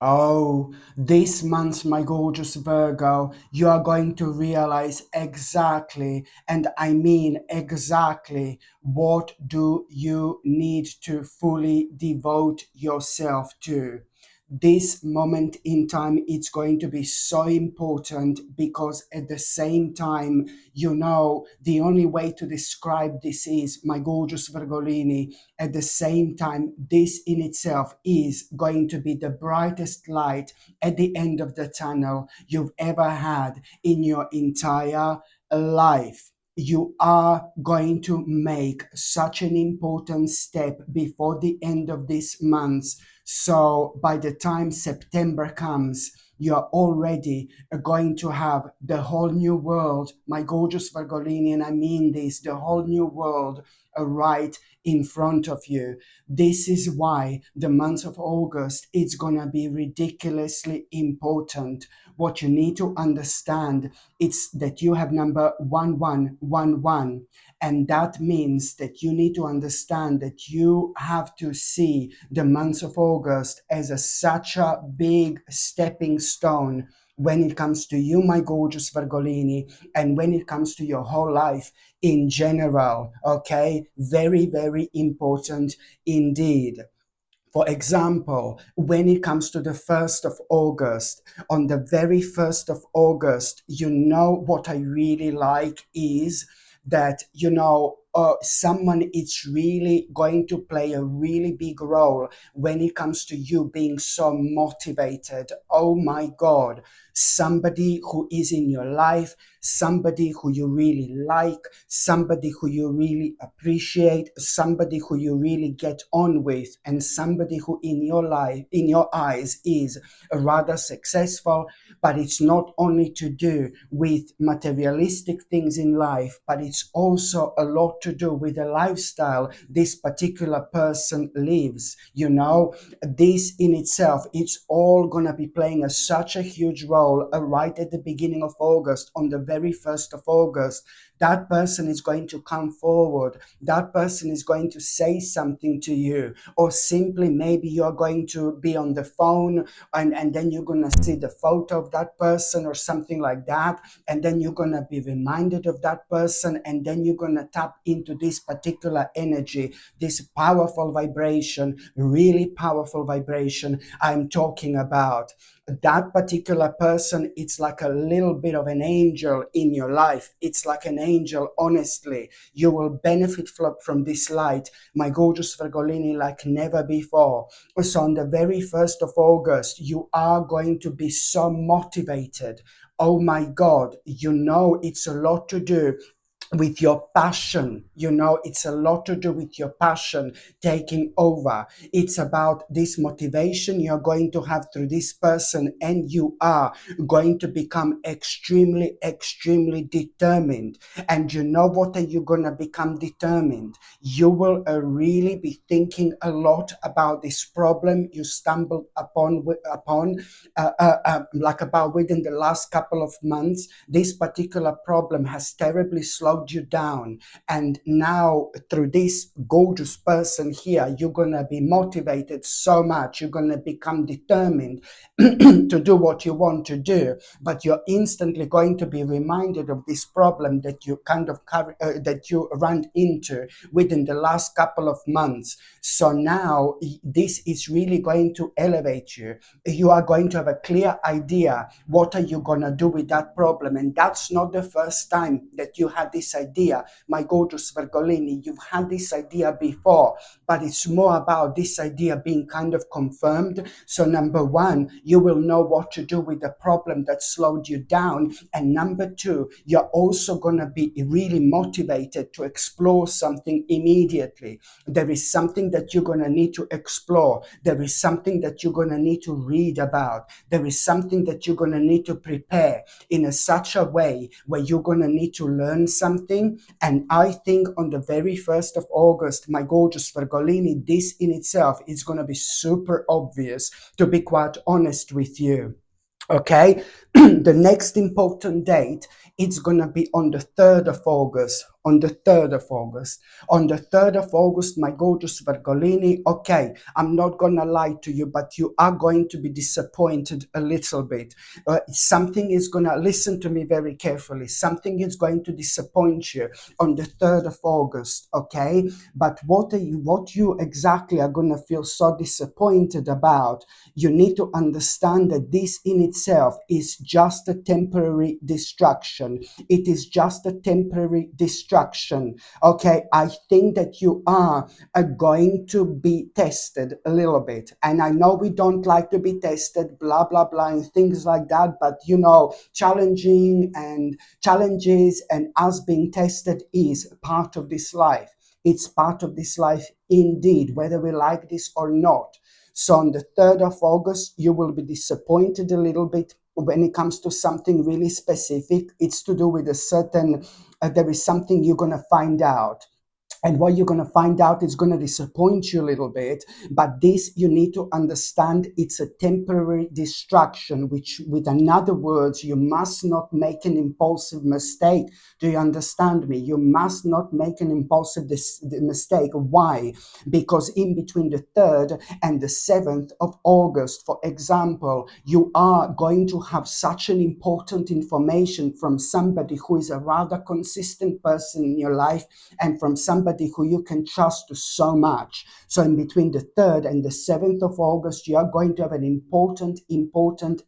Oh, this month, my gorgeous Virgo, you are going to realize exactly, and I mean exactly, what do you need to fully devote yourself to. This moment in time, it's going to be so important because at the same time, the only way to describe this is, my gorgeous Virgolini, at the same time, this in itself is going to be the brightest light at the end of the tunnel you've ever had in your entire life. You are going to make such an important step before the end of this month. So by the time September comes, you're already going to have the whole new world, my gorgeous Virgolini, and I mean this, the whole new world right in front of you. This is why the month of August is going to be ridiculously important. What you need to understand is that you have number 1111, and that means that you need to understand that you have to see the month of August as such a big stepping stone when it comes to you, my gorgeous Virgolini, and when it comes to your whole life in general. Okay, very, very important indeed. For example, when it comes to the 1st of August, on the very 1st of August, what I really like is that, someone is really going to play a really big role when it comes to you being so motivated. Oh my God, somebody who is in your life, somebody who you really like, somebody who you really appreciate, somebody who you really get on with, and somebody who in your life, in your eyes, is rather successful. But it's not only to do with materialistic things in life, but it's also a lot to do with the lifestyle this particular person lives. This in itself, it's all going to be playing such a huge role right at the beginning of August, on the very 1st of August. That person is going to come forward. That person is going to say something to you, or simply maybe you're going to be on the phone, and then you're going to see the photo of that person or something like that. And then you're going to be reminded of that person. And then you're going to tap into this particular energy, this powerful vibration, really powerful vibration I'm talking about. That particular person, it's like a little bit of an angel in your life. It's like an angel, honestly. You will benefit from this light, my gorgeous Virgolini, like never before. So on the very 1st of August, you are going to be so motivated. Oh my God, it's a lot to do with your passion. It's a lot to do with your passion taking over. It's about this motivation you're going to have through this person, and you are going to become extremely, extremely determined. And what are you going to become determined? You will really be thinking a lot about this problem you stumbled like about within the last couple of months. This particular problem has terribly slowed you down, and now through this gorgeous person here, you're going to be motivated so much. You're going to become determined to do what you want to do, but you're instantly going to be reminded of this problem that you that you ran into within the last couple of months. So now this is really going to elevate you. You are going to have a clear idea what are you going to do with that problem. And that's not the first time that you had this idea, my gorgeous Virgolini. You've had this idea before, but it's more about this idea being kind of confirmed. So number one, you will know what to do with the problem that slowed you down. And number two, you're also going to be really motivated to explore something immediately. There is something that you're going to need to explore. There is something that you're going to need to read about. There is something that you're going to need to prepare in such a way where you're going to need to learn something. And I think on the very 1st of August, my gorgeous Virgolini, this in itself is going to be super obvious, to be quite honest with you. Okay, the next important date, it's going to be on the 3rd of August. on the 3rd of August. On the 3rd of August, my gorgeous Virgolini, okay, I'm not gonna lie to you, but you are going to be disappointed a little bit. Something is gonna, listen to me very carefully, something is going to disappoint you on the 3rd of August, okay? But what you exactly are gonna feel so disappointed about, you need to understand that this in itself is just a temporary distraction. It is just a temporary distraction. Okay, I think that you are going to be tested a little bit. And I know we don't like to be tested, blah, blah, blah, and things like that. But you know, challenges and us being tested is part of this life. It's part of this life indeed, whether we like this or not. So on the 3rd of August, you will be disappointed a little bit when it comes to something really specific. It's to do with a certain, there is something you're going to find out. And what you're going to find out is going to disappoint you a little bit. But this, you need to understand, it's a temporary distraction, which, with another words, you must not make an impulsive mistake. Do you understand me? You must not make an impulsive mistake. Why? Because in between the 3rd and the 7th of August, for example, you are going to have such an important information from somebody who is a rather consistent person in your life, and from somebody who you can trust so much. So in between the 3rd and the 7th of August, you are going to have an important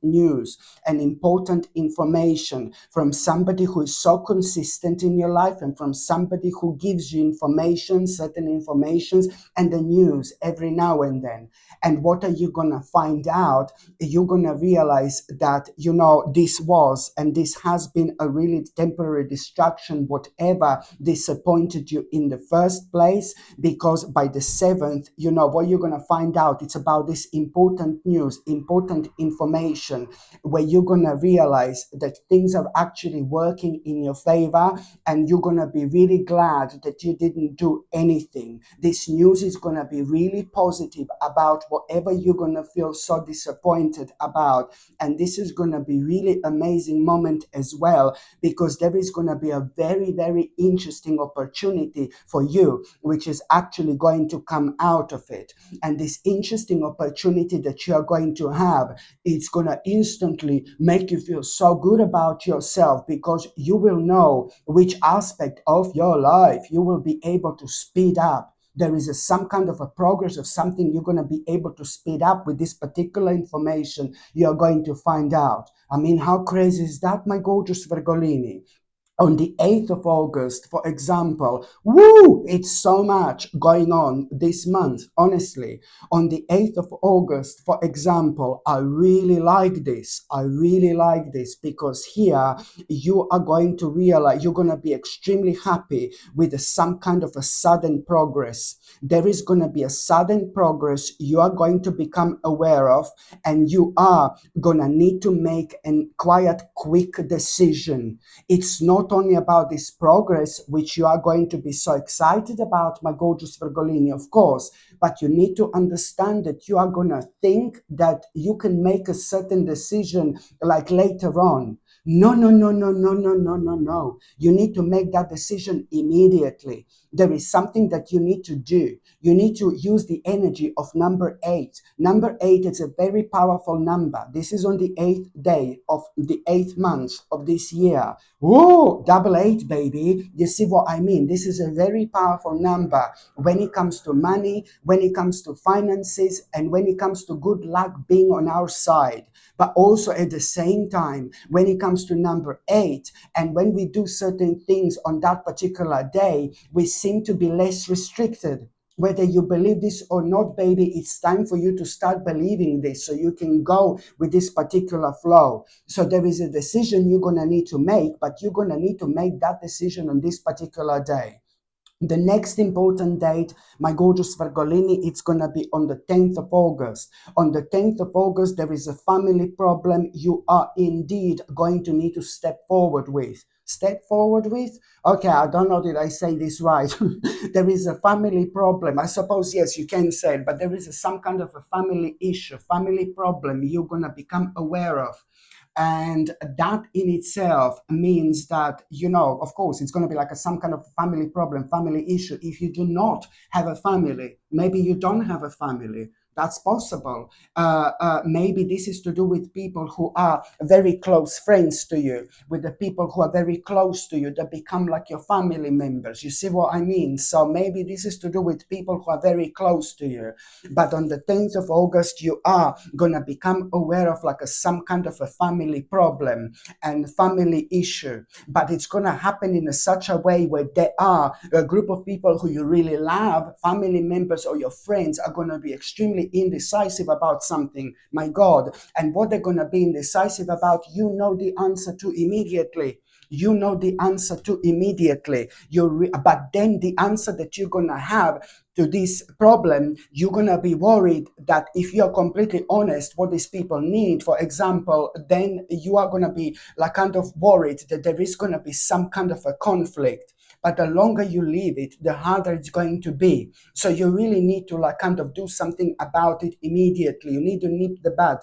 news, an important information from somebody who is so consistent in your life, and from somebody who gives you information, certain informations, and the news every now and then. And what are you going to find out? You're going to realize that, you know, this was and this has been a really temporary distraction, whatever disappointed you in the first place, because by the 7th, you know, what you're going to find out, it's about this important news, important information, where you're going to realize that things are actually working in your favor, and you're going to be really glad that you didn't do anything. This news is going to be really positive about whatever you're going to feel so disappointed about. And this is going to be really amazing moment as well, because there is going to be a very, very interesting opportunity for you, which is actually going to come out of it. And this interesting opportunity that you are going to have, it's going to instantly make you feel so good about yourself, because you will know which aspect of your life you will be able to speed up. There is some kind of a progress of something you're going to be able to speed up with this particular information you're going to find out. I mean, how crazy is that, my gorgeous Virgolini? On the 8th of August, for example, woo, it's so much going on this month, honestly. On the 8th of August, for example, I really like this. I really like this, because here you are going to realize, you're going to be extremely happy with some kind of a sudden progress. There is going to be a sudden progress you are going to become aware of, and you are going to need to make a quiet, quick decision. It's not only about this progress, which you are going to be so excited about, my gorgeous Virgolini, of course, but you need to understand that you are going to think that you can make a certain decision like later on. No, no, no, no, no, no, no, no, no. You need to make that decision immediately. There is something that you need to do. You need to use the energy of number 8. Number 8 is a very powerful number. This is on the 8th day of the 8th month of this year. Whoa, double 8, baby. You see what I mean? This is a very powerful number when it comes to money, when it comes to finances, and when it comes to good luck being on our side. But also at the same time, when it comes to number 8, and when we do certain things on that particular day, we seem to be less restricted. Whether you believe this or not, baby, it's time for you to start believing this so you can go with this particular flow. So there is a decision you're going to need to make, but you're going to need to make that decision on this particular day. The next important date, my gorgeous Virgolini, it's going to be on the 10th of August. On the 10th of August, there is a family problem you are indeed going to need to step forward with. Step forward with? Okay, I don't know did I say this right. There is a family problem. I suppose, yes, you can say it, but there is some kind of a family issue, family problem you're going to become aware of. And that in itself means that, of course, it's going to be like some kind of family problem, family issue. If you do not have a family, maybe you don't have a family. That's possible. Maybe this is to do with people who are very close friends to you, with the people who are very close to you that become like your family members. You see what I mean? So maybe this is to do with people who are very close to you. But on the 10th of August, you are going to become aware of like some kind of a family problem and family issue. But it's going to happen in such a way where there are a group of people who you really love, family members or your friends, are going to be extremely indecisive about something, my God. And what they're going to be indecisive about, you know the answer to immediately. You know the answer to immediately. But then the answer that you're going to have to this problem, you're going to be worried that if you're completely honest what these people need, for example, then you are going to be like kind of worried that there is going to be some kind of a conflict. But the longer you leave it, the harder it's going to be. So you really need to like kind of do something about it immediately. You need to nip the bud.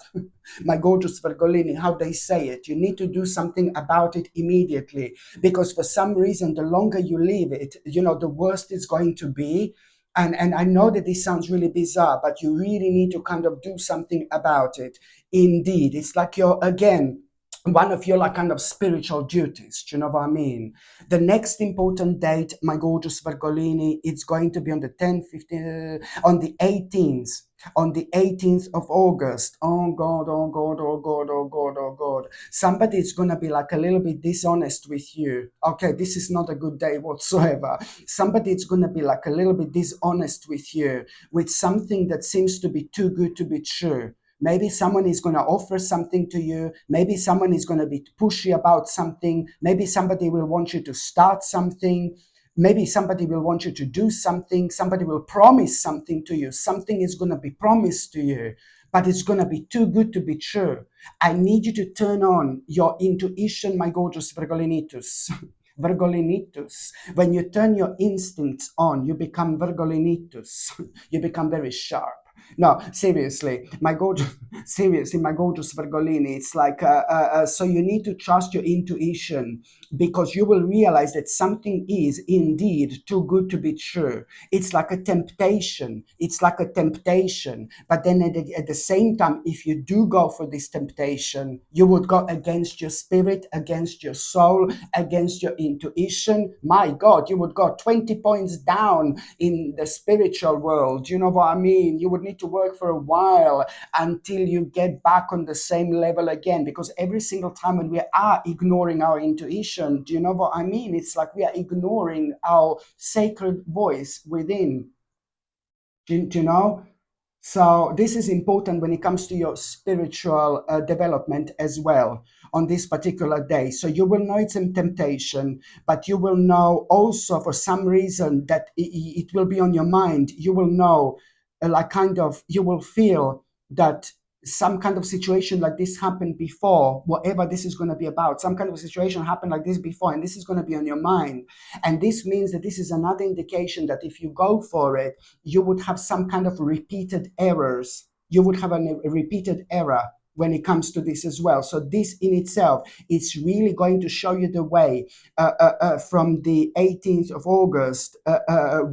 My gorgeous Virgolini, how they say it. You need to do something about it immediately, because for some reason, the longer you leave it, the worse it's going to be. And I know that this sounds really bizarre, but you really need to kind of do something about it. Indeed, it's like again, one of your like kind of spiritual duties. Do you know what I mean? The next important date, my gorgeous Virgolini, it's going to be on the 10th, 15th, on the 18th. On the 18th of August. Oh God, oh God, oh God, oh God, oh God. Somebody is going to be like a little bit dishonest with you. Okay, this is not a good day whatsoever. Somebody is going to be like a little bit dishonest with you, with something that seems to be too good to be true. Maybe someone is going to offer something to you. Maybe someone is going to be pushy about something. Maybe somebody will want you to start something. Maybe somebody will want you to do something. Somebody will promise something to you. Something is going to be promised to you, but it's going to be too good to be true. I need you to turn on your intuition, my gorgeous Virgolinitus. Virgolinitus. When you turn your instincts on, you become Virgolinitus. You become very sharp. No, seriously, my gorgeous, seriously, my gorgeous Virgolini. It's like, so you need to trust your intuition, because you will realize that something is indeed too good to be true. It's like a temptation. It's like a temptation. But then at the same time, if you do go for this temptation, you would go against your spirit, against your soul, against your intuition. My God, you would go 20 points down in the spiritual world. You know what I mean? You would need to work for a while until you get back on the same level again, because every single time when we are ignoring our intuition, do you know what I mean? It's like we are ignoring our sacred voice within. Do you know? So this is important when it comes to your spiritual development as well on this particular day. So you will know it's a temptation, but you will know also for some reason that it will be on your mind. You will know, like kind of, you will feel that some kind of situation like this happened before, whatever this is going to be about. Some kind of situation happened like this before, and this is going to be on your mind. And this means that this is another indication that if you go for it, you would have some kind of repeated errors. You would have a repeated error when it comes to this as well. So this in itself, it's really going to show you the way from the 18th of August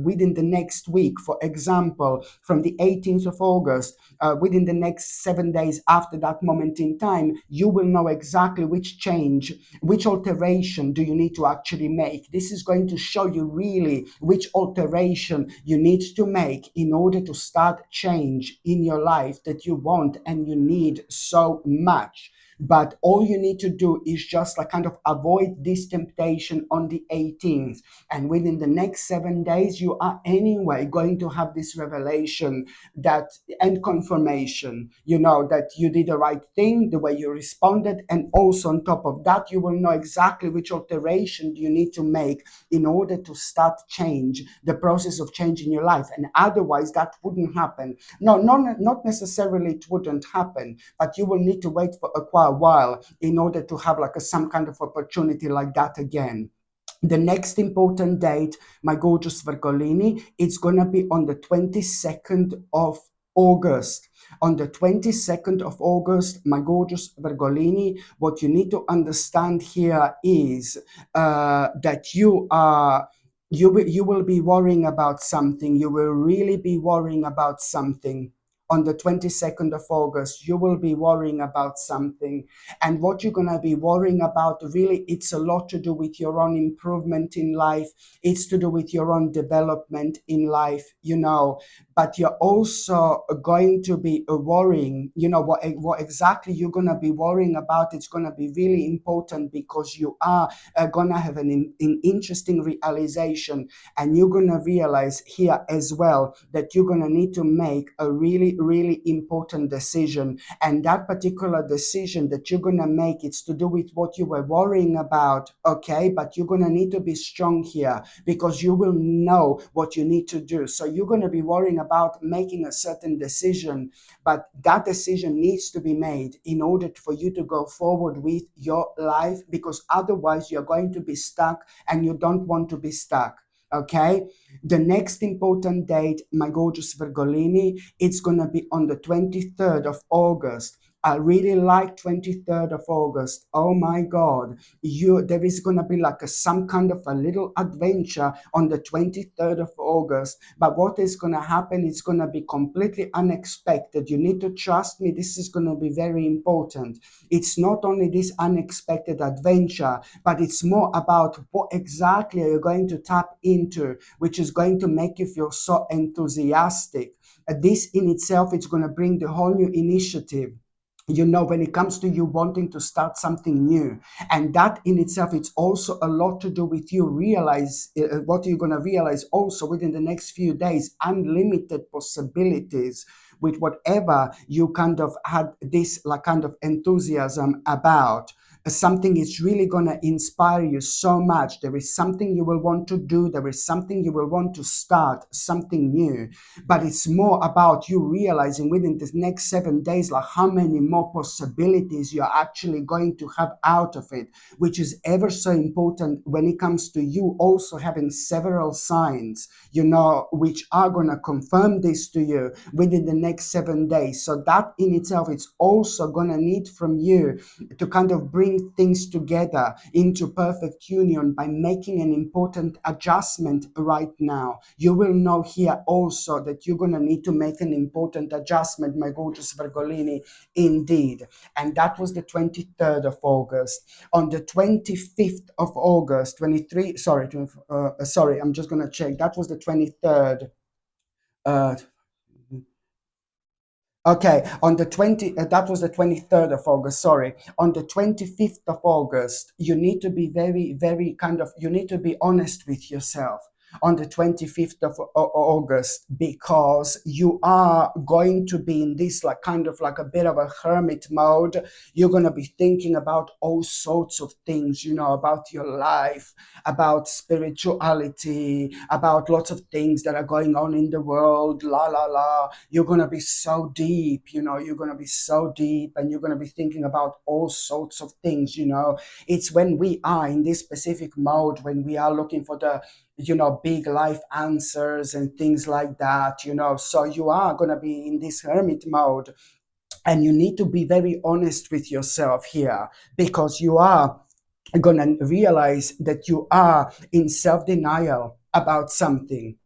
within the next week. For example, from the 18th of August, within the next 7 days after that moment in time, you will know exactly which change, which alteration do you need to actually make. This is going to show you really which alteration you need to make in order to start change in your life that you want and you need so much. But all you need to do is just like kind of avoid this temptation on the 18th. And within the next 7 days, you are anyway going to have this revelation that and confirmation, that you did the right thing, the way you responded. And also on top of that, you will know exactly which alteration you need to make in order to start change, the process of change in your life. And otherwise, that wouldn't happen. No, not necessarily it wouldn't happen, but you will need to wait for quite a while in order to have like some kind of opportunity like that again. The next important date, my gorgeous Virgolini, it's going to be on the 22nd of August. On the 22nd of August, my gorgeous Virgolini, what you need to understand here is that you will be worrying about something. You will really be worrying about something. On the 22nd of August, you will be worrying about something. And what you're going to be worrying about, really, it's a lot to do with your own improvement in life. It's to do with your own development in life, but you're also going to be worrying, what exactly you're going to be worrying about. It's going to be really important because you are going to have an interesting realization, and you're going to realize here as well that you're going to need to make a really, really important decision. And that particular decision that you're going to make, it's to do with what you were worrying about, okay? But you're going to need to be strong here because you will know what you need to do. So you're going to be worrying about making a certain decision, but that decision needs to be made in order for you to go forward with your life, because otherwise you're going to be stuck, and you don't want to be stuck. Okay, the next important date, my gorgeous Virgolini, it's going to be on the 23rd of August. I really like 23rd of August. Oh my God, there is going to be like some kind of a little adventure on the 23rd of August. But what is going to happen is going to be completely unexpected. You need to trust me. This is going to be very important. It's not only this unexpected adventure, but it's more about what exactly are you going to tap into, which is going to make you feel so enthusiastic. This in itself, it's going to bring the whole new initiative, when it comes to you wanting to start something new. And that in itself, it's also a lot to do with you realize what you're going to realize also within the next few days: unlimited possibilities with whatever you kind of had this like kind of enthusiasm about. Something is really going to inspire you so much. There is something you will want to do. There is something you will want to start, something new. But it's more about you realizing within the next 7 days, like how many more possibilities you're actually going to have out of it, which is ever so important when it comes to you also having several signs, which are going to confirm this to you within the next 7 days. So that in itself, it's also going to need from you to kind of bring things together into perfect union by making an important adjustment right now. You will know here also that you're going to need to make an important adjustment, my gorgeous Virgolini, indeed. And that was the 23rd of August. On the 25th of August, I'm just going to check. That was the 23rd. Uh, Okay, on the that was the 23rd of August, sorry. On the 25th of August, you need to be very, very you need to be honest with yourself on the 25th of August, because you are going to be in this like kind of like a bit of a hermit mode. You're going to be thinking about all sorts of things, about your life, about spirituality, about lots of things that are going on in the world, la la la. You're going to be so deep, you're going to be so deep, and you're going to be thinking about all sorts of things. It's when we are in this specific mode, when we are looking for the big life answers and things like that. So you are going to be in this hermit mode, and you need to be very honest with yourself here, because you are going to realize that you are in self-denial about something.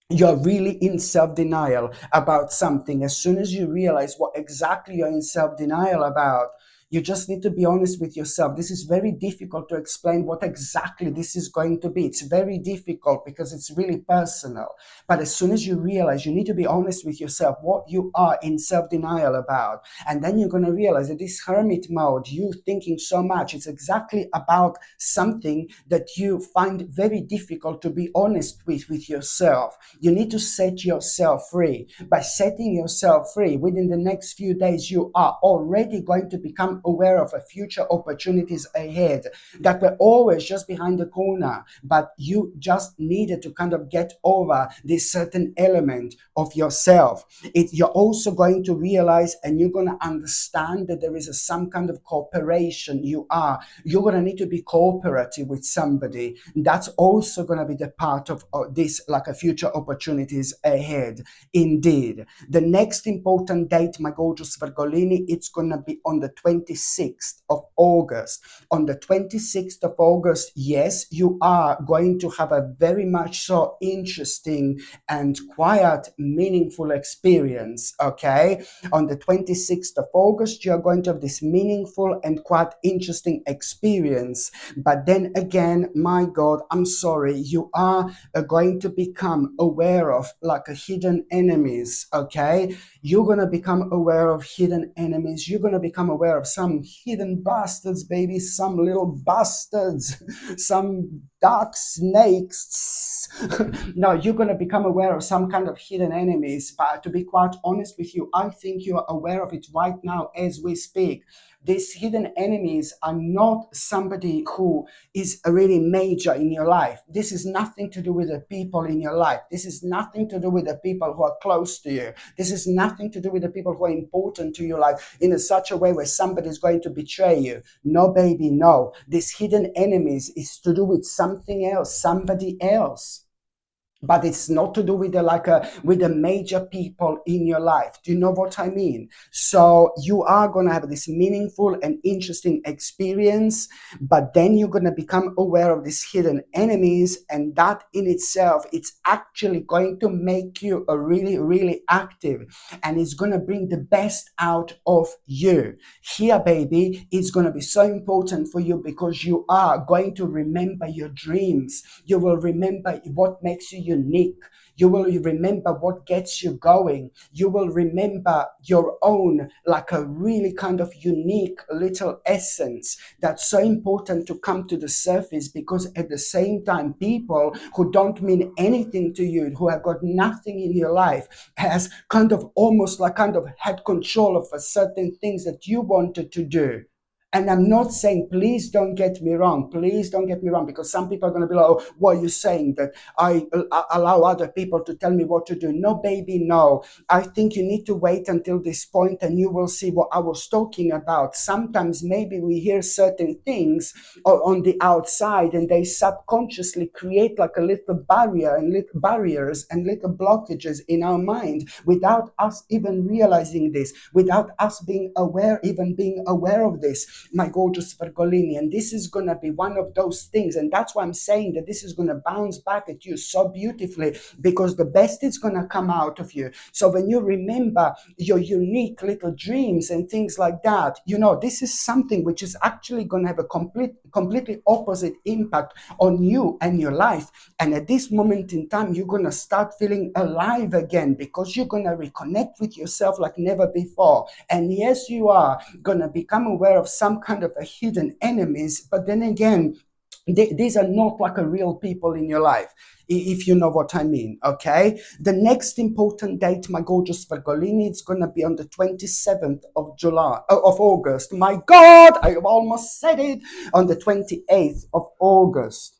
You're really in self-denial about something. As soon as you realize what exactly you're in self-denial about, you just need to be honest with yourself. This is very difficult to explain what exactly this is going to be. It's very difficult because it's really personal. But as soon as you realize, you need to be honest with yourself what you are in self-denial about. And then you're going to realize that this hermit mode, you thinking so much, it's exactly about something that you find very difficult to be honest with yourself. You need to set yourself free. By setting yourself free, within the next few days, you are already going to become become aware of a future opportunities ahead that were always just behind the corner, but you just needed to kind of get over this certain element of yourself. You're also going to realize and you're going to understand that there is some kind of cooperation. You're going to need to be cooperative with somebody. That's also going to be the part of this, like a future opportunities ahead. Indeed. The next important date, my gorgeous Virgolini, it's going to be on the 26th of August. On the 26th of August, yes, you are going to have a very much so interesting and quiet, meaningful experience, okay? On the 26th of August, you're going to have this meaningful and quite interesting experience. But then again, my God, I'm sorry, you are going to become aware of like a hidden enemies, okay? You're going to become aware of hidden enemies. You're going to become aware of some hidden bastards, baby, some little bastards, some dark snakes. No, you're going to become aware of some kind of hidden enemies. But to be quite honest with you, I think you are aware of it right now as we speak. These hidden enemies are not somebody who is really major in your life. This is nothing to do with the people in your life. This is nothing to do with the people who are close to you. This is nothing to do with the people who are important to your life in such a way where somebody is going to betray you. No, baby, no. These hidden enemies is to do with something else, somebody else. But it's not to do with with the major people in your life. Do you know what I mean? So you are going to have this meaningful and interesting experience, but then you're going to become aware of these hidden enemies, and that in itself, it's actually going to make you a really, really active, and it's going to bring the best out of you. Here, baby, it's going to be so important for you because you are going to remember your dreams. You will remember what makes you unique. You will remember what gets you going. You will remember your own, like a really kind of unique little essence that's so important to come to the surface, because at the same time, people who don't mean anything to you, who have got nothing in your life, has kind of almost like kind of had control of certain things that you wanted to do. And I'm not saying, please don't get me wrong. Please don't get me wrong, because some people are going to be like, oh, what are you saying? That I allow other people to tell me what to do? No, baby, no. I think you need to wait until this point and you will see what I was talking about. Sometimes maybe we hear certain things on the outside and they subconsciously create like a little barrier and little barriers and little blockages in our mind without us even realizing this, without us being aware, even being aware of this, my gorgeous Virgolini. And this is going to be one of those things. And that's why I'm saying that this is going to bounce back at you so beautifully, because the best is going to come out of you. So when you remember your unique little dreams and things like that, you know, this is something which is actually going to have a completely opposite impact on you and your life. And at this moment in time, you're going to start feeling alive again, because you're going to reconnect with yourself like never before. And yes, you are going to become aware of some kind of a hidden enemies, but then again, these are not like a real people in your life, if you know what I mean, okay? The next important date, my gorgeous Virgolini, it's going to be on the 27th of August. My God, I almost said it. On the 28th of August.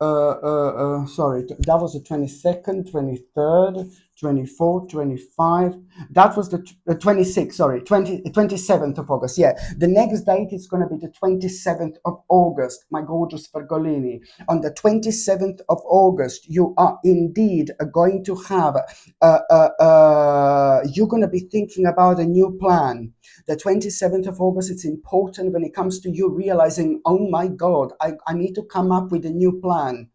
Sorry, that was the 22nd, 23rd, 24th, 25. That was the 26th, sorry, 27th of August. Yeah, the next date is going to be the 27th of August, my gorgeous Virgolini. On the 27th of August, you are indeed going to have, you're going to be thinking about a new plan. The 27th of August, it's important when it comes to you realizing, oh my God, I need to come up with a new plan.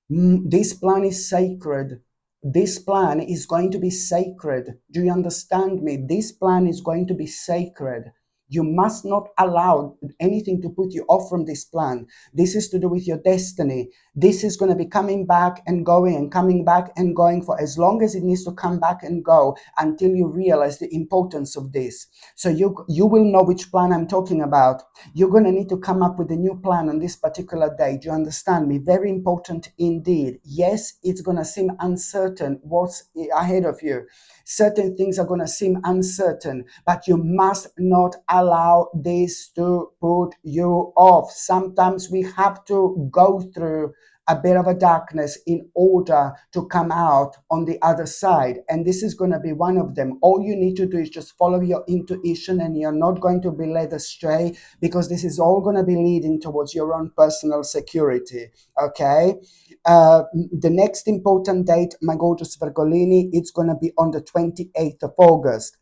This plan is sacred. This plan is going to be sacred. Do you understand me? This plan is going to be sacred. You must not allow anything to put you off from this plan. This is to do with your destiny. This is going to be coming back and going and coming back and going for as long as it needs to come back and go, until you realize the importance of this. So you will know which plan I'm talking about. You're going to need to come up with a new plan on this particular day. Do you understand me? Very important indeed. Yes, it's going to seem uncertain what's ahead of you. Certain things are going to seem uncertain, but you must not allow this to put you off. Sometimes we have to go through a bit of a darkness in order to come out on the other side. And this is going to be one of them. All you need to do is just follow your intuition, and you're not going to be led astray, because this is all going to be leading towards your own personal security. Okay. The next important date, my gorgeous Virgolini, it's going to be on the 28th of August.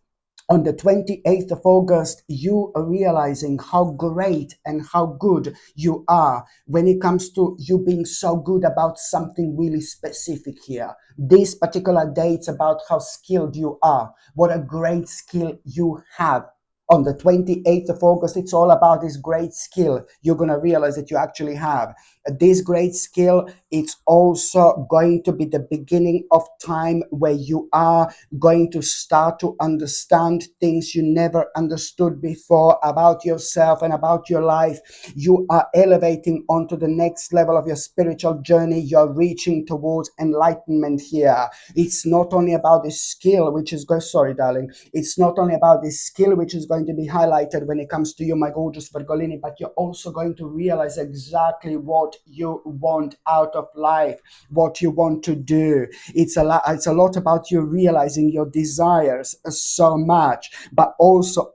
On the 28th of August, you are realizing how great and how good you are when it comes to you being so good about something really specific here. This particular day, it's about how skilled you are, what a great skill you have. On the 28th of August, it's all about this great skill you're going to realize that you actually have. This great skill, it's also going to be the beginning of time where you are going to start to understand things you never understood before about yourself and about your life. You are elevating onto the next level of your spiritual journey. You're reaching towards enlightenment here. It's not only about this skill, which is sorry, darling. It's not only about this skill which is going to be highlighted when it comes to you, my gorgeous Virgolini, but you're also going to realize exactly what you want out of life, what you want to do. It's a lot about you realizing your desires so much, but also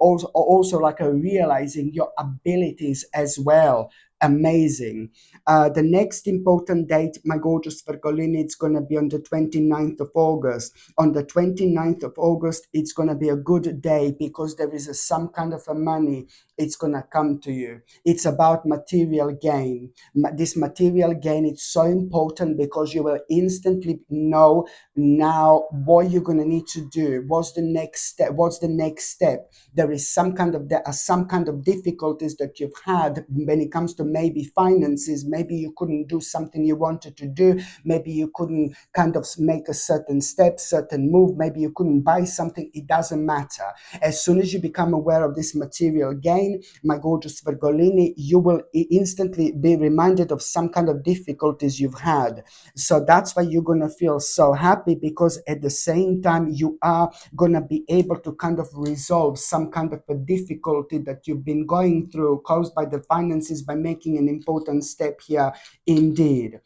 like realizing your abilities as well. Amazing. The next important date, my gorgeous Virgolini, it's going to be on the 29th of August. On the 29th of August, it's going to be a good day, because there is some kind of a money. It's going to come to you. It's about material gain. This material gain, it's so important, because you will instantly know now what you're going to need to do. What's the next step? What's the next step? There are some kind of difficulties that you've had when it comes to maybe finances. Maybe you couldn't do something you wanted to do. Maybe you couldn't kind of make a certain step, certain move. Maybe you couldn't buy something. It doesn't matter. As soon as you become aware of this material gain, my gorgeous Virgolini, you will instantly be reminded of some kind of difficulties you've had. So that's why you're going to feel so happy, because at the same time you are going to be able to kind of resolve some kind of a difficulty that you've been going through, caused by the finances, by making an important step here indeed.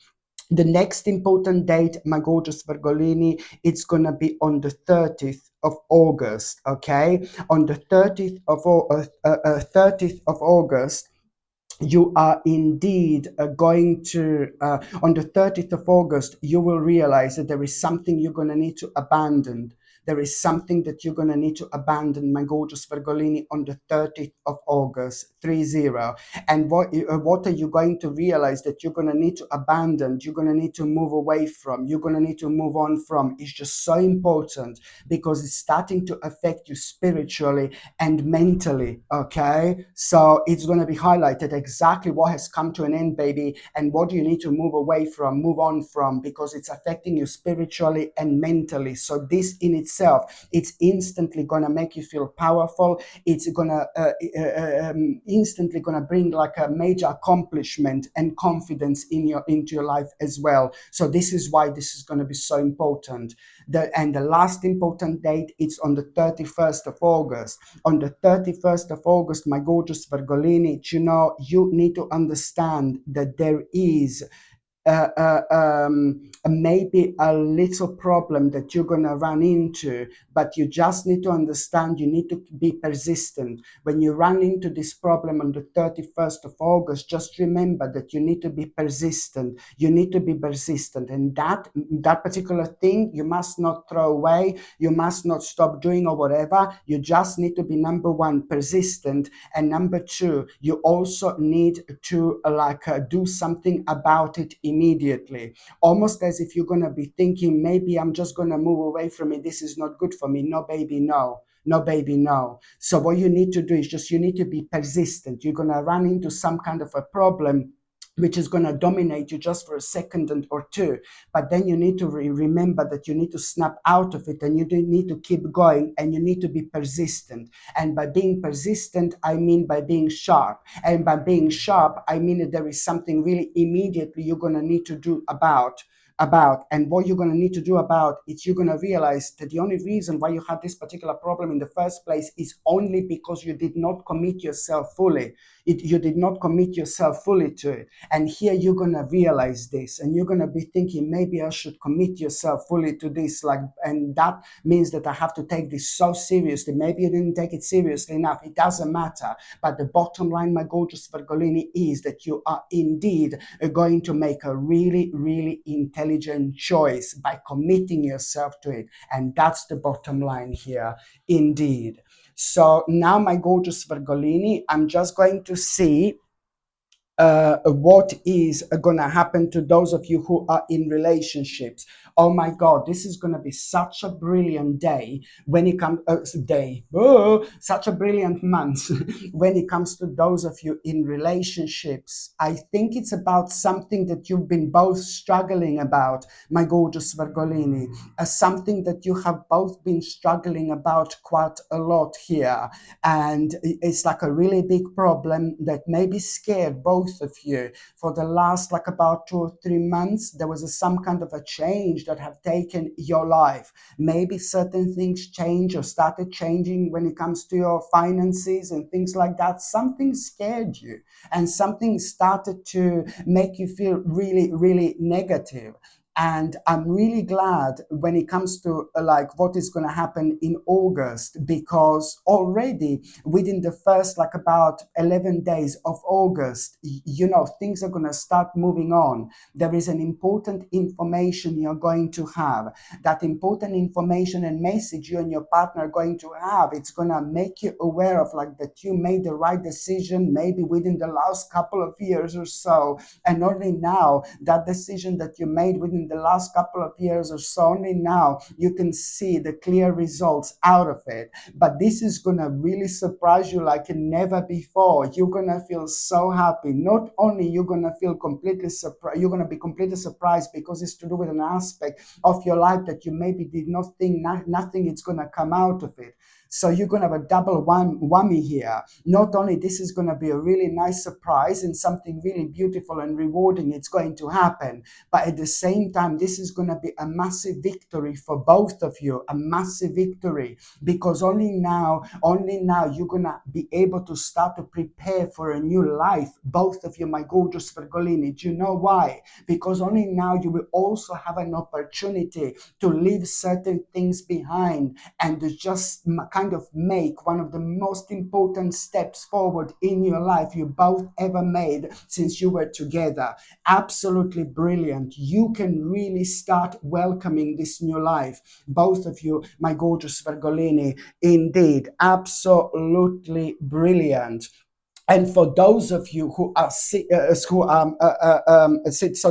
The next important date, my gorgeous Virgolini, it's going to be on the 30th of August, okay? On the 30th of August, you are indeed going to, on the 30th of August, you will realize that there is something you're going to need to abandon. There is something that you're going to need to abandon, my gorgeous Virgolini, on the 30th of August, 30. And what are you going to realize that you're going to need to abandon, you're going to need to move away from, you're going to need to move on from? It's just so important, because it's starting to affect you spiritually and mentally, okay? So it's going to be highlighted exactly what has come to an end, baby, and what do you need to move away from, move on from, because it's affecting you spiritually and mentally. So this in itself, it's instantly going to make you feel powerful. It's going to instantly going to bring like a major accomplishment and confidence into your life as well. So this is why this is going to be so important. And the last important date, it's on the 31st of August. On the 31st of August, my gorgeous Virgolini, you need to understand that there is maybe a little problem that you're going to run into, but you just need to understand, you need to be persistent. When you run into this problem on the 31st of August, just remember that you need to be persistent. You need to be persistent, and that particular thing you must not throw away, you must not stop doing or whatever. You just need to be, number one, persistent, and number two, you also need to do something about it immediately. Almost as if you're going to be thinking, maybe I'm just going to move away from it, this is not good for me. No, baby, no. No, baby, no. So what you need to do is just, you need to be persistent. You're going to run into some kind of a problem, which is going to dominate you just for a second or two. But then you need to remember that you need to snap out of it, and you need to keep going, and you need to be persistent. And by being persistent, I mean by being sharp. And by being sharp, I mean that there is something really immediately you're going to need to do about. And what you're going to need to do about it, you're going to realize that the only reason why you had this particular problem in the first place is only because you did not commit yourself fully. You did not commit yourself fully to it. And here you're going to realize this, and you're going to be thinking, maybe I should commit yourself fully to this, like, and that means that I have to take this so seriously. Maybe you didn't take it seriously enough. It doesn't matter. But the bottom line, my gorgeous Virgolini, is that you are indeed going to make a really, really intelligent choice by committing yourself to it. And that's the bottom line here, indeed. So now, my gorgeous Virgolini, I'm just going to see what is going to happen to those of you who are in relationships. Oh my God, this is going to be such a brilliant day when it comes such a brilliant month when it comes to those of you in relationships. I think it's about something that you've been both struggling about, my gorgeous Virgolini, something that you have both been struggling about quite a lot here. And it's like a really big problem that maybe scared both of you for the last like about 2 or 3 months. There was some kind of a change that have taken your life. Maybe certain things change or started changing when it comes to your finances and things like that. Something scared you, and something started to make you feel really, really negative. And I'm really glad when it comes to like what is going to happen in August, because already within the first like about 11 days of August, things are going to start moving on. There is an important information you're going to have. That important information and message you and your partner are going to have, it's going to make you aware of like that you made the right decision maybe within the last couple of years or so. And only now that decision that you made within the last couple of years or so, only now you can see the clear results out of it. But this is gonna really surprise you like never before. You're gonna feel so happy. Not only you're gonna feel completely surprised, you're gonna be completely surprised because it's to do with an aspect of your life that you maybe did not think nothing is gonna come out of it. So you're going to have a double whammy here. Not only this is going to be a really nice surprise and something really beautiful and rewarding, it's going to happen, but at the same time, this is going to be a massive victory for both of you, a massive victory, because only now you're going to be able to start to prepare for a new life. Both of you, my gorgeous Virgolini. Do you know why? Because only now you will also have an opportunity to leave certain things behind and to just kind of make one of the most important steps forward in your life you both ever made since you were together. Absolutely brilliant. You can really start welcoming this new life. Both of you, my gorgeous Virgolini, indeed, absolutely brilliant. And for those of you who are so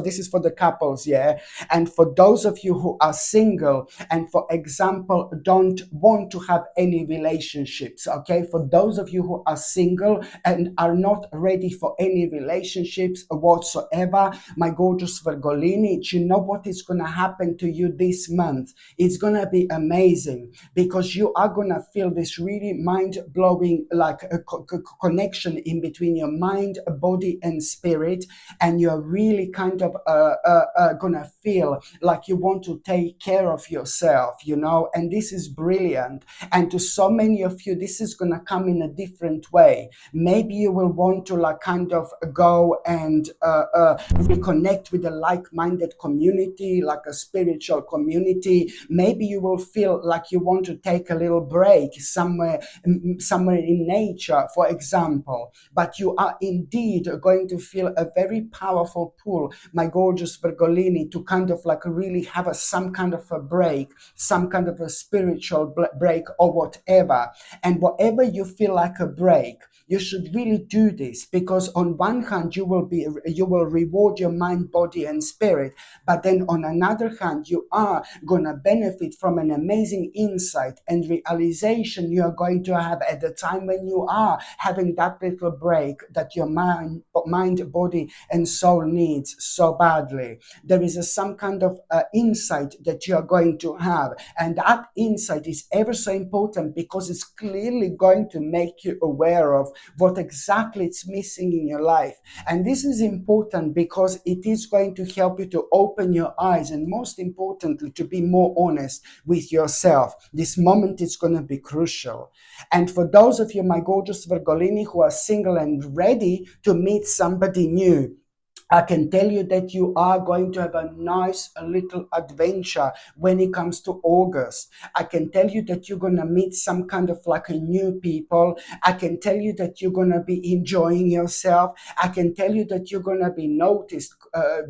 this is for the couples, yeah. And for those of you who are single and, for example, don't want to have any relationships, okay. For those of you who are single and are not ready for any relationships whatsoever, my gorgeous Virgolini, do you know what is going to happen to you this month? It's going to be amazing, because you are going to feel this really mind-blowing like a connection in between your mind, body, and spirit, and you're really kind of gonna feel like you want to take care of yourself, and this is brilliant. And to so many of you, this is gonna come in a different way. Maybe you will want to like kind of go and reconnect with a like-minded community, like a spiritual community. Maybe you will feel like you want to take a little break somewhere in nature, for example. But you are indeed going to feel a very powerful pull, my gorgeous Virgolini, to kind of like really have some kind of a break, some kind of a spiritual break or whatever. And whatever you feel like a break, you should really do this, because on one hand you will reward your mind, body, and spirit, but then on another hand you are going to benefit from an amazing insight and realization you are going to have at the time when you are having that little break that your mind, body, and soul needs so badly. There is some kind of insight that you are going to have, and that insight is ever so important because it's clearly going to make you aware of what exactly it's missing in your life. And this is important because it is going to help you to open your eyes, and most importantly, to be more honest with yourself. This moment is going to be crucial. And for those of you, my gorgeous Virgolini, who are single and ready to meet somebody new, I can tell you that you are going to have a nice little adventure when it comes to August. I can tell you that you're going to meet some kind of like a new people. I can tell you that you're going to be enjoying yourself. I can tell you that you're going to be noticed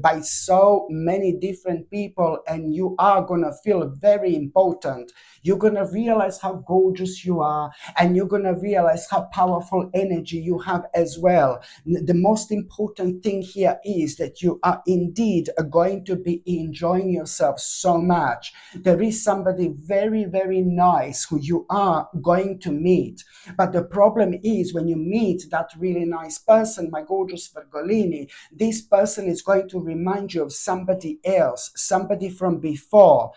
by so many different people, and you are going to feel very important. You're going to realize how gorgeous you are, and you're going to realize how powerful energy you have as well. The most important thing here is that you are indeed going to be enjoying yourself so much. There is somebody very, very nice who you are going to meet. But the problem is when you meet that really nice person, my gorgeous Virgolini, this person is going to remind you of somebody else, somebody from before,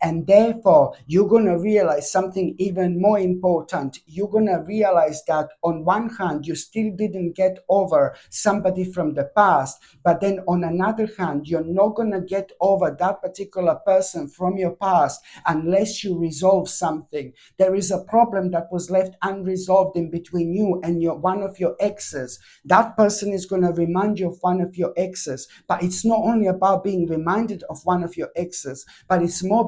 and therefore you're going to realize something even more important. You're going to realize that on one hand you still didn't get over somebody from the past, but then on another hand you're not going to get over that particular person from your past unless you resolve something. There is a problem that was left unresolved in between you and one of your exes. That person is going to remind you of one of your exes, but it's not only about being reminded of one of your exes, but it's more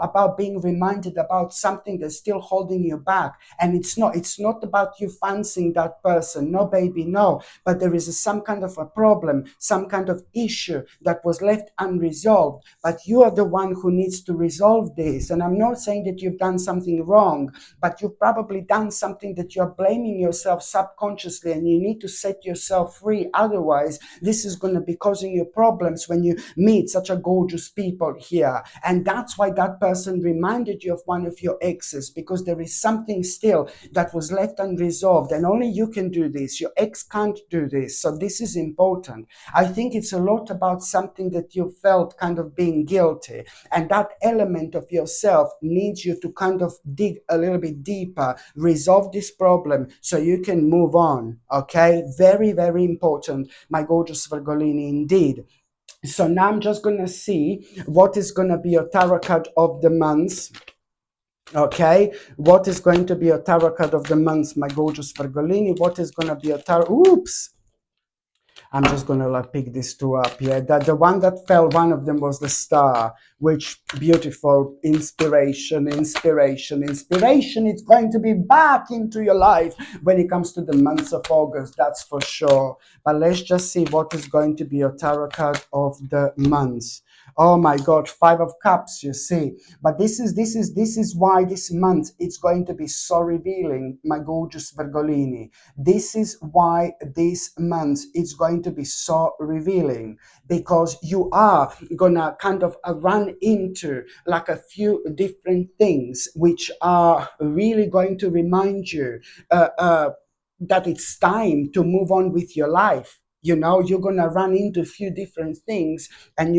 about being reminded about something that's still holding you back. And it's not about you fancying that person, no baby, no, but there is some kind of a problem, some kind of issue that was left unresolved, but you are the one who needs to resolve this. And I'm not saying that you've done something wrong, but you've probably done something that you're blaming yourself subconsciously, and you need to set yourself free. Otherwise, this is going to be causing you problems when you meet such a gorgeous people here. And that's why that person reminded you of one of your exes, because there is something still that was left unresolved, and only you can do this. Your ex can't do this. So this is important. I think it's a lot about something that you felt kind of being guilty, and that element of yourself needs you to kind of dig a little bit deeper, resolve this problem so you can move on. Okay, very, very important, my gorgeous Virgolini, indeed. So now I'm just going to see what is going to be your tarot card of the month. Okay, what is going to be your tarot card of the month, my gorgeous Virgolini? What is going to be your tarot? Oops. I'm just going to like pick these two up here. The one that fell, one of them was the star, which beautiful inspiration. It's going to be back into your life when it comes to the month of August, that's for sure. But let's just see what is going to be your tarot card of the month. Oh my God, 5 of Cups, you see. But this is why this month it's going to be so revealing, my gorgeous Virgolini. This is why this month it's going to be so revealing, because you are gonna kind of run into like a few different things which are really going to remind you that it's time to move on with your life. You know, you're gonna run into a few different things, and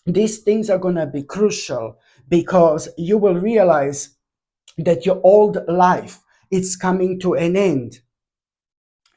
these things are gonna be crucial, because you will realize that your old life is coming to an end.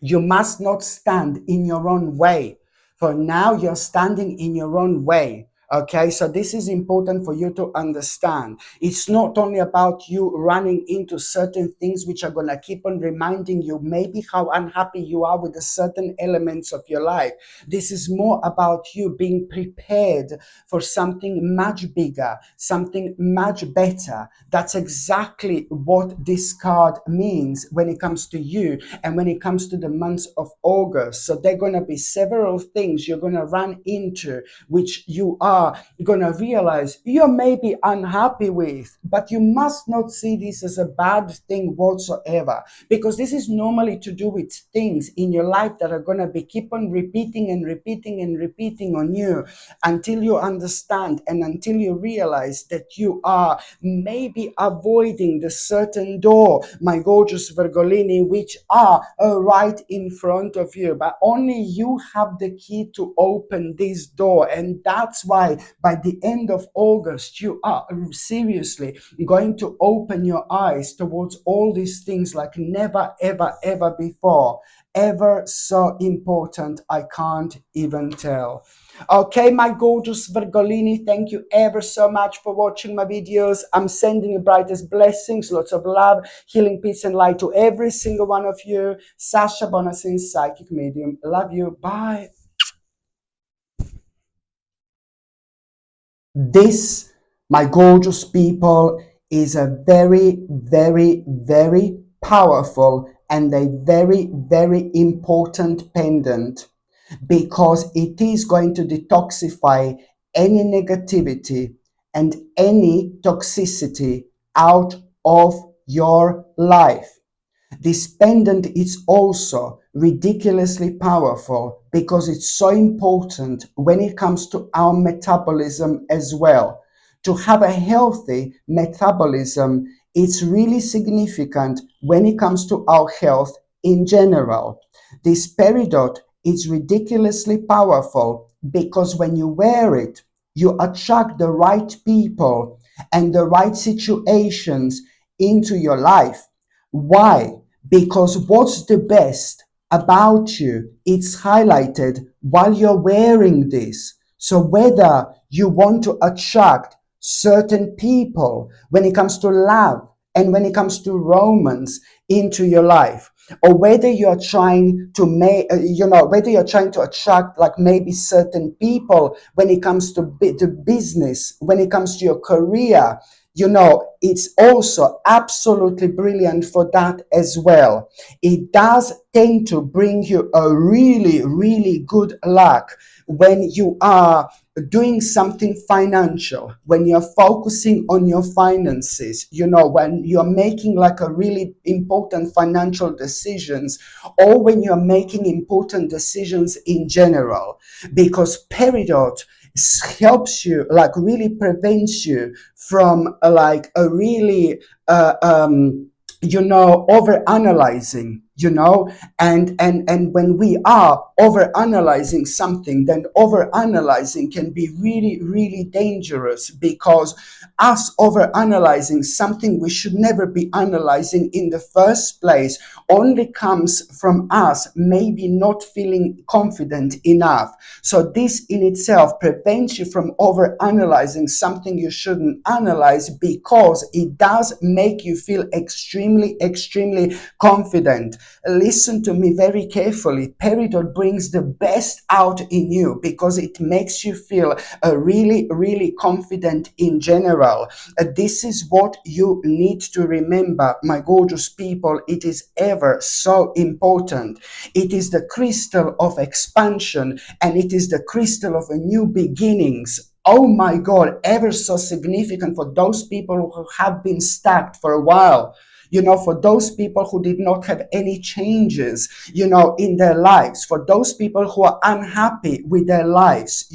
You must not stand in your own way. For now, you're standing in your own way. Okay, so this is important for you to understand. It's not only about you running into certain things which are going to keep on reminding you maybe how unhappy you are with the certain elements of your life. This is more about you being prepared for something much bigger, something much better. That's exactly what this card means when it comes to you and when it comes to the month of August. So there are going to be several things you're going to run into which you are are gonna realize you may be unhappy with, but you must not see this as a bad thing whatsoever, because this is normally to do with things in your life that are gonna be keep on repeating and repeating and repeating on you until you understand and until you realize that you are maybe avoiding the certain door, my gorgeous Virgolini, which are right in front of you, but only you have the key to open this door. And that's why by the end of August you are seriously going to open your eyes towards all these things like never ever ever before. Ever so important, I can't even tell. Okay, my gorgeous Virgolini, thank you ever so much for watching my videos. I'm sending you brightest blessings, lots of love, healing, peace, and light to every single one of you. Sasha Bonasin, Psychic Medium. Love you. Bye. This, my gorgeous people, is a very, very, very powerful and a very, very important pendant, because it is going to detoxify any negativity and any toxicity out of your life. This pendant is also ridiculously powerful because it's so important when it comes to our metabolism as well. To have a healthy metabolism, it's really significant when it comes to our health in general. This peridot is ridiculously powerful because when you wear it, you attract the right people and the right situations into your life. Why? Because what's the best about you, it's highlighted while you're wearing this. So whether you want to attract certain people when it comes to love and when it comes to romance into your life, or whether you're trying to make, whether you're trying to attract like maybe certain people when it comes to business, when it comes to your career, it's also absolutely brilliant for that as well. It does tend to bring you a really, really good luck when you are doing something financial, when you're focusing on your finances, when you're making like a really important financial decisions, or when you're making important decisions in general, because peridot helps you, like really prevents you from like a really over analyzing, and when we are over analyzing something, then over analyzing can be really, really dangerous, because us over analyzing something we should never be analyzing in the first place only comes from us maybe not feeling confident enough. So this in itself prevents you from over analyzing something you shouldn't analyze, because it does make you feel extremely, extremely confident. Listen to me very carefully. Peridot brings the best out in you because it makes you feel really, really confident in general. This is what you need to remember, my gorgeous people. It is ever so important. It is the crystal of expansion, and it is the crystal of a new beginnings. Oh my God, ever so significant for those people who have been stuck for a while. For those people who did not have any changes, in their lives, for those people who are unhappy with their lives,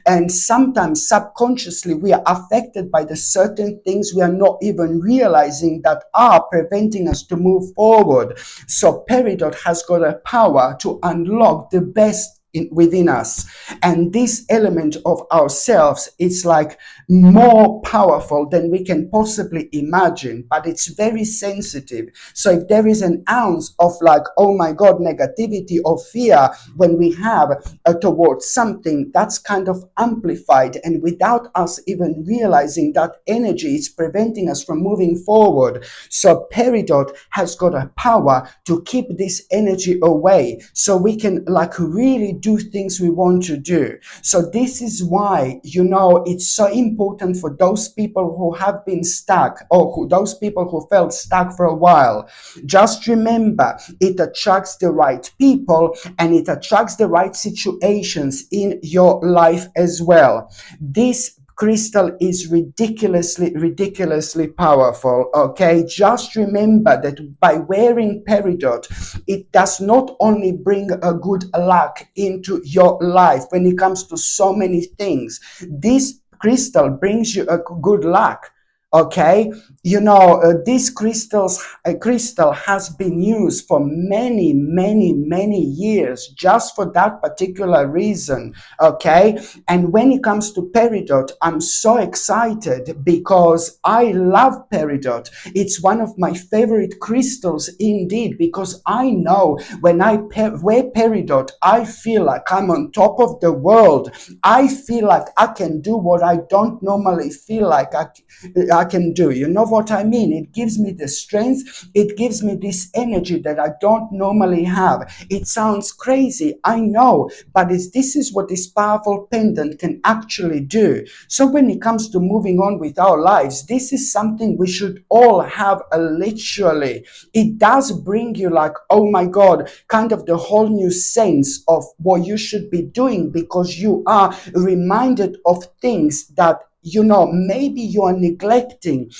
and sometimes subconsciously we are affected by the certain things we are not even realizing that are preventing us to move forward. So peridot has got a power to unlock the best within us, and this element of ourselves, it's like more powerful than we can possibly imagine, but it's very sensitive. So if there is an ounce of like, oh my God, negativity or fear when we have towards something, that's kind of amplified, and without us even realizing, that energy is preventing us from moving forward. So peridot has got a power to keep this energy away, so we can like really do things we want to do. So this is why, it's so important for those people who have been stuck, or those people who felt stuck for a while. Just remember, it attracts the right people and it attracts the right situations in your life as well. This crystal is ridiculously powerful. Okay, just remember that by wearing peridot, it does not only bring a good luck into your life when it comes to so many things. This crystal brings you a good luck. Okay, this crystal has been used for many years just for that particular reason. Okay, and when it comes to peridot, I'm so excited because I love peridot. It's one of my favorite crystals indeed, because I know when I wear peridot, I feel like I'm on top of the world. I feel like I can do what I don't normally feel like I can do. You know what I mean? It gives me the strength. It gives me this energy that I don't normally have. It sounds crazy, I know, but this is what this powerful pendant can actually do. So when it comes to moving on with our lives, this is something we should all have literally. It does bring you like, oh my God, kind of the whole new sense of what you should be doing, because you are reminded of things that maybe you are neglecting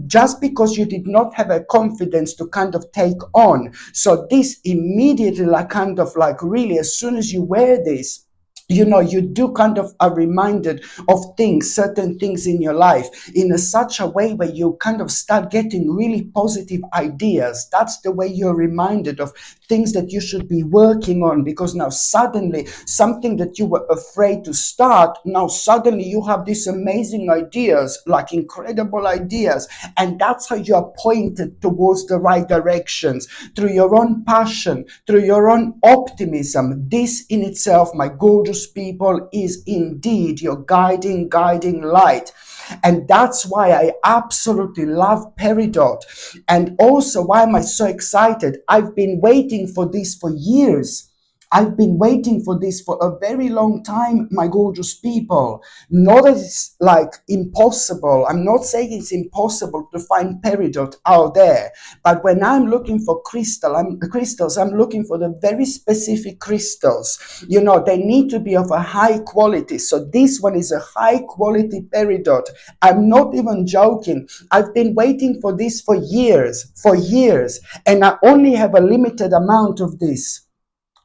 just because you did not have a confidence to kind of take on. So this immediately, like kind of like really, as soon as you wear this, you do kind of are reminded of things, certain things in your life in such a way where you kind of start getting really positive ideas. That's the way you're reminded of things that you should be working on, because now suddenly something that you were afraid to start, now suddenly you have these amazing ideas, like incredible ideas, and that's how you are pointed towards the right directions through your own passion, through your own optimism. This in itself, my gorgeous people, is indeed your guiding light. And that's why I absolutely love peridot. And also, why am I so excited? I've been waiting for this for years. I've been waiting for this for a very long time, my gorgeous people. Not that it's like impossible. I'm not saying it's impossible to find peridot out there. But when I'm looking for crystals, I'm looking for the very specific crystals. They need to be of a high quality. So this one is a high quality peridot. I'm not even joking. I've been waiting for this for years, and I only have a limited amount of this.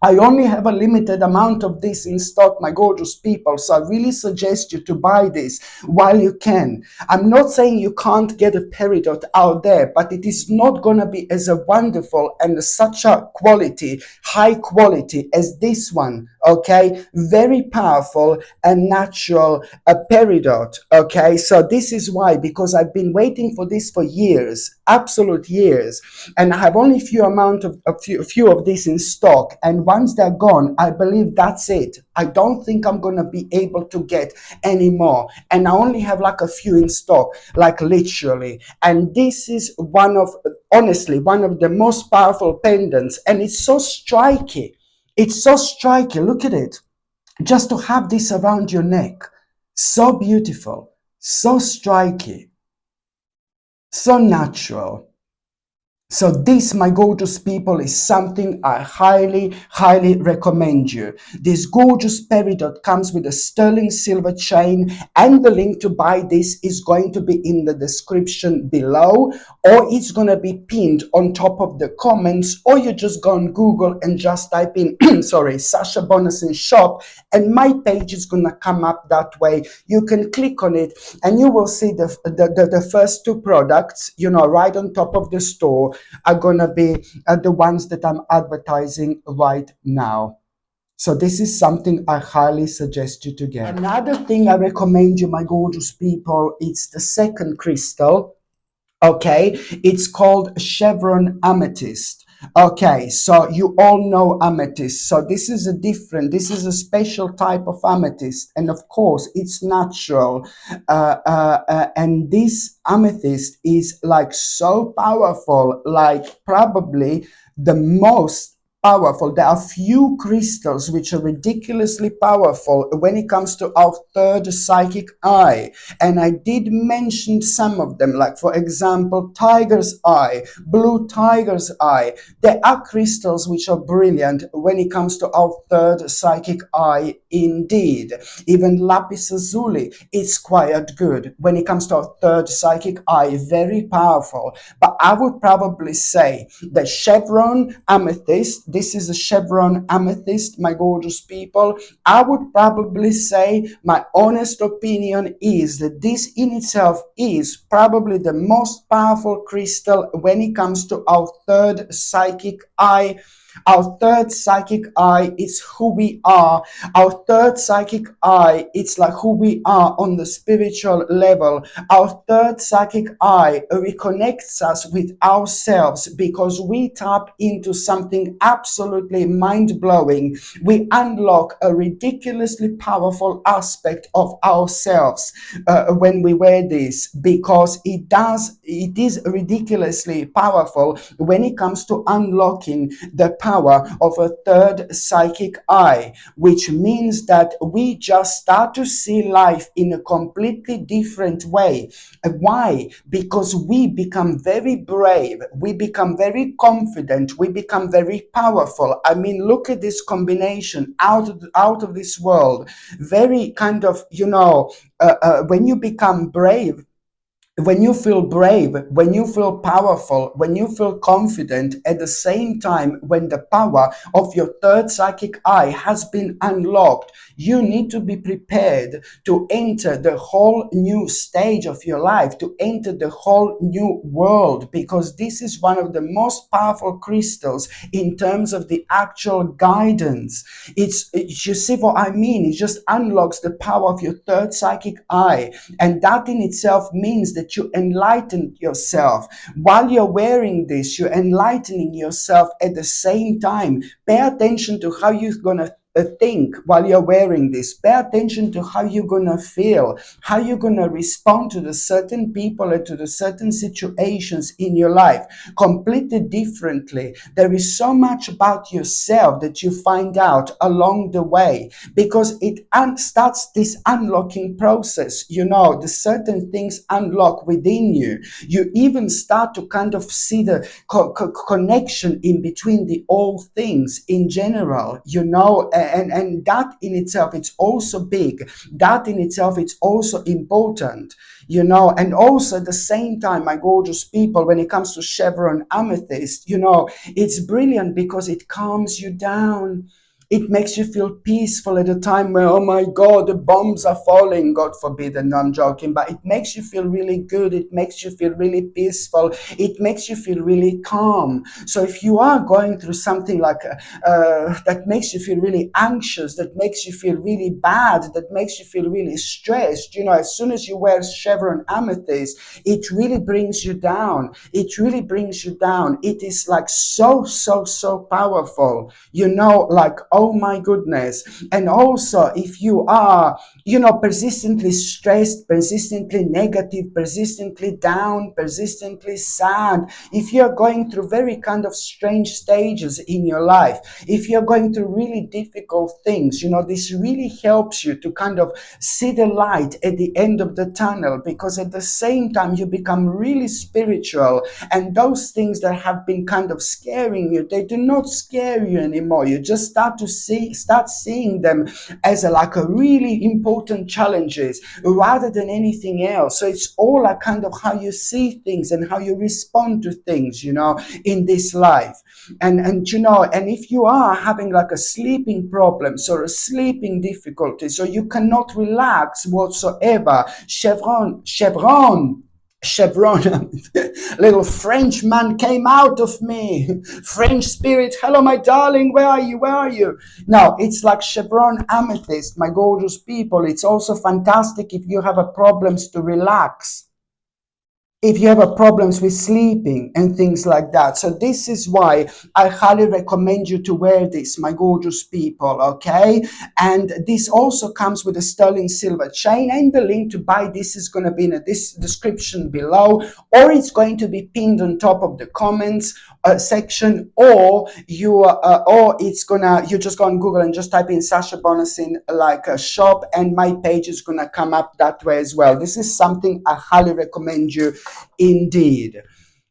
I only have a limited amount of this in stock, my gorgeous people. So I really suggest you to buy this while you can. I'm not saying you can't get a peridot out there, but it is not going to be as a wonderful and such a quality, high quality as this one. Okay, very powerful and natural peridot. Okay, so this is why, because I've been waiting for this for years, absolute years, and I have only a few of these in stock. And once they're gone, I believe that's it. I don't think I'm gonna be able to get any more. And I only have like a few in stock, like literally. And this is honestly, one of the most powerful pendants, and it's so striking. It's so striking. Look at it. Just to have this around your neck. So beautiful, so striking, so natural. So this, my gorgeous people, is something I highly recommend you. This gorgeous peridot comes with a sterling silver chain, and the link to buy this is going to be in the description below, or it's going to be pinned on top of the comments, or you just go on Google and just type in, Sasha Bonasin shop, and my page is going to come up that way. You can click on it and you will see the first two products, right on top of the store, are gonna be the ones that I'm advertising right now. So this is something I highly suggest you to get. Another thing I recommend you, my gorgeous people, it's the second crystal. Okay, it's called chevron amethyst. Okay, so you all know amethyst. So this is a special type of amethyst, and of course it's natural. And this amethyst is like so powerful, like probably the most powerful. There are few crystals which are ridiculously powerful when it comes to our third psychic eye. And I did mention some of them, like for example, tiger's eye, blue tiger's eye. There are crystals which are brilliant when it comes to our third psychic eye indeed. Even lapis lazuli is quite good when it comes to our third psychic eye, very powerful. But I would probably say the chevron amethyst, this is a chevron amethyst, my gorgeous people. I would probably say, my honest opinion is that this in itself is probably the most powerful crystal when it comes to our third psychic eye. Our third psychic eye is who we are. Our third psychic eye, it's like who we are on the spiritual level. Our third psychic eye reconnects us with ourselves because we tap into something absolutely mind-blowing. We unlock a ridiculously powerful aspect of ourselves when we wear this, because it is ridiculously powerful when it comes to unlocking the power of a third psychic eye, which means that we just start to see life in a completely different way. Why? Because we become very brave, we become very confident, we become very powerful. I mean, look at this combination, out of this world. Very kind of, when you become brave, when you feel brave, when you feel powerful, when you feel confident, at the same time, when the power of your third psychic eye has been unlocked, you need to be prepared to enter the whole new stage of your life, to enter the whole new world, because this is one of the most powerful crystals in terms of the actual guidance. You see what I mean? It just unlocks the power of your third psychic eye, and that in itself means that you enlighten yourself. While you're wearing this, you're enlightening yourself at the same time. Pay attention to how you're gonna think while you're wearing this. Pay attention to how you're gonna feel, how you're gonna respond to the certain people and to the certain situations in your life completely differently. There is so much about yourself that you find out along the way, because it starts this unlocking process. The certain things unlock within you. You even start to kind of see the connection in between the all things in general, and that in itself, it's also big. That in itself, it's also important, and also at the same time, my gorgeous people, when it comes to chevron amethyst, it's brilliant because it calms you down. It makes you feel peaceful at a time where, oh my God, the bombs are falling. God forbid, and no, I'm joking, but it makes you feel really good. It makes you feel really peaceful. It makes you feel really calm. So if you are going through something like that makes you feel really anxious, that makes you feel really bad, that makes you feel really stressed, as soon as you wear chevron amethyst, it really brings you down. It really brings you down. It is like so, so, so powerful, like, oh my goodness. And also, if you are, persistently stressed, persistently negative, persistently down, persistently sad, if you're going through very kind of strange stages in your life, if you're going through really difficult things, this really helps you to kind of see the light at the end of the tunnel, because at the same time you become really spiritual, and those things that have been kind of scaring you, they do not scare you anymore. You just start seeing them as like a really important challenges rather than anything else. So it's all a kind of how you see things and how you respond to things, in this life. And if you are having like a sleeping problems or a sleeping difficulty, so you cannot relax whatsoever, chevron little French man came out of me. French spirit, hello my darling, where are you? Now it's like chevron amethyst, my gorgeous people. It's also fantastic if you have a problems to relax, if you have a problems with sleeping and things like that. So this is why I highly recommend you to wear this, my gorgeous people, okay? And this also comes with a sterling silver chain, and the link to buy this is going to be in this description below, or it's going to be pinned on top of the comments, section, or or it's gonna, you just go on Google and just type in Sasha Bonasin like a shop, and my page is gonna come up that way as well. This is something I highly recommend you indeed.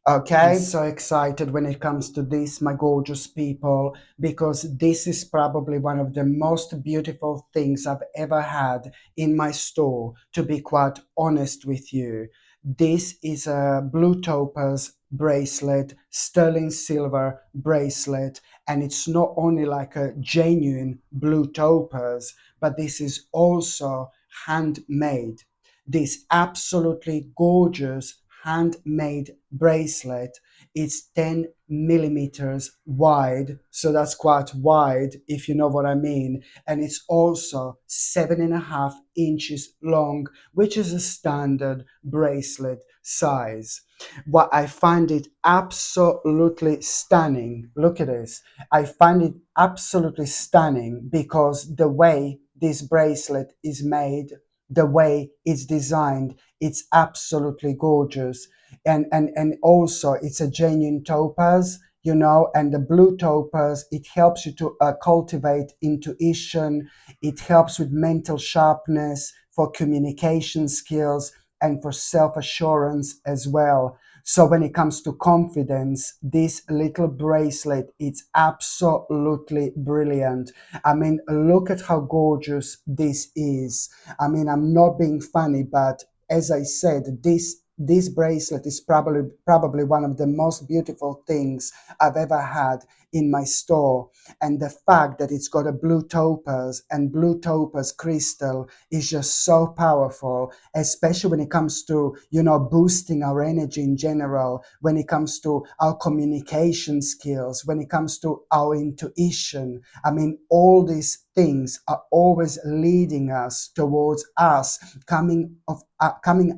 Okay, I'm so excited when it comes to this, my gorgeous people, because this is probably one of the most beautiful things I've ever had in my store, to be quite honest with you. This is a blue topaz bracelet, sterling silver bracelet, and it's not only like a genuine blue topaz, but this is also handmade. This absolutely gorgeous handmade bracelet. It's 10 millimeters wide, so that's quite wide if you know what I mean. And it's also 7.5 inches long, which is a standard bracelet size. What I find it absolutely stunning. Look at this. I find it absolutely stunning because the way this bracelet is made, the way it's designed, it's absolutely gorgeous. And also it's a genuine topaz, you know, and the blue topaz, it helps you to cultivate intuition. It helps with mental sharpness, for communication skills, and for self-assurance as well. So when it comes to confidence, this little bracelet, it's absolutely brilliant. I mean, look at how gorgeous this is. I mean, I'm not being funny, but as I said, this bracelet is probably one of the most beautiful things I've ever had in my store. And the fact that it's got a blue topaz and blue topaz crystal is just so powerful, especially when it comes to, you know, boosting our energy in general, when it comes to our communication skills, when it comes to our intuition. I mean, all these things are always leading us towards us coming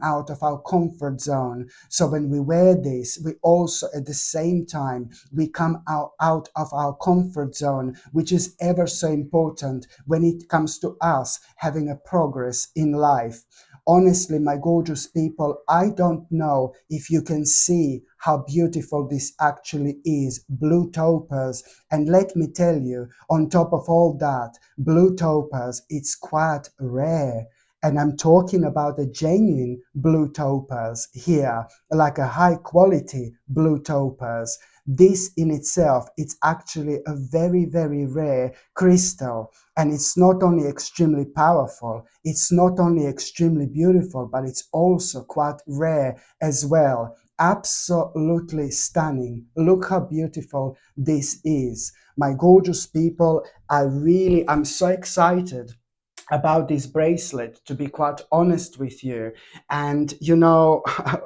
out of our comfort zone. So when we wear this, we also at the same time we come out of our comfort zone, which is ever so important when it comes to us having a progress in life. Honestly, my gorgeous people, I don't know if you can see how beautiful this actually is. Blue topaz. And let me tell you, on top of all that, blue topaz, it's quite rare. And I'm talking about a genuine blue topaz here, like a high quality blue topaz. This in itself, it's actually a very, very rare crystal. And it's not only extremely powerful, it's not only extremely beautiful, but it's also quite rare as well. Absolutely stunning. Look how beautiful this is. My gorgeous people, I'm so excited about this bracelet, to be quite honest with you. And you know,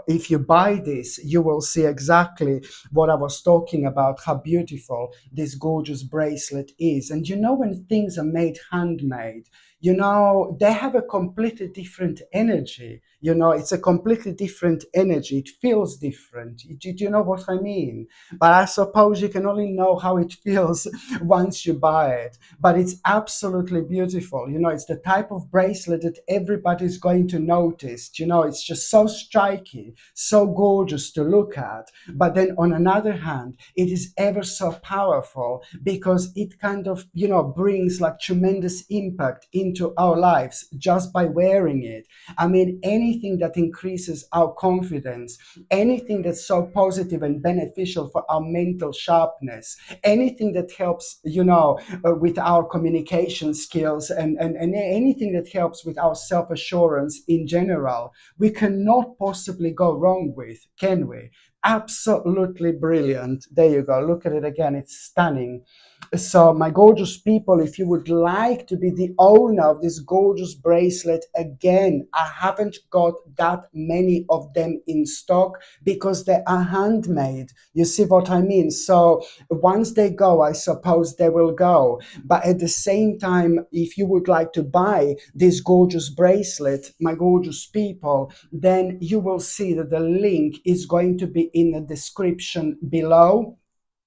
if you buy this, you will see exactly what I was talking about, how beautiful this gorgeous bracelet is. And you know, when things are made handmade, you know, they have a completely different energy. You know, it's a completely different energy. It feels different. Do you know what I mean? But I suppose you can only know how it feels once you buy it. But it's absolutely beautiful. You know, it's the type of bracelet that everybody's going to notice. You know, it's just so striking, so gorgeous to look at. But then on another hand, it is ever so powerful because it kind of, you know, brings like tremendous impact into our lives just by wearing it. I mean, anything that increases our confidence, anything that's so positive and beneficial for our mental sharpness, anything that helps, you know, with our communication skills, and anything that helps with our self-assurance in general, we cannot possibly go wrong with, can we? Absolutely brilliant. There you go. Look at it again. It's stunning. So, my gorgeous people, if you would like to be the owner of this gorgeous bracelet, again, I haven't got that many of them in stock because they are handmade. You see what I mean? So, once they go, I suppose they will go. But at the same time, if you would like to buy this gorgeous bracelet, my gorgeous people, then you will see that the link is going to be in the description below.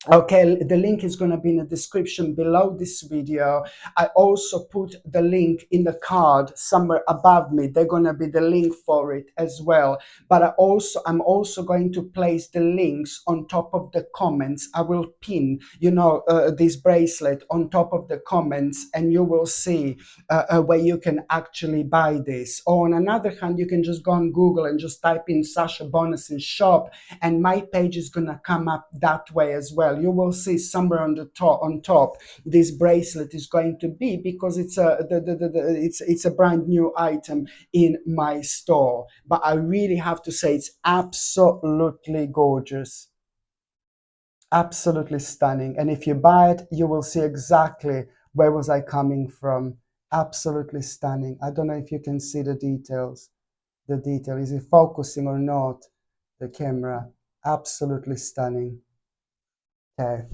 Okay, the link is going to be in the description below this video. I also put the link in the card somewhere above me. They're going to be the link for it as well. But I'm also going to place the links on top of the comments. I will pin, this bracelet on top of the comments, and you will see where you can actually buy this. Or on another hand, you can just go on Google and just type in Sasha Bonasin shop, and my page is gonna come up that way as well. You will see somewhere on top this bracelet is going to be, because it's a brand new item in my store. But I really have to say, it's absolutely gorgeous, absolutely stunning. And if you buy it, you will see exactly where was I coming from. Absolutely stunning. I don't know if you can see the details. The detail, is it focusing or not, the camera? Absolutely stunning. Okay.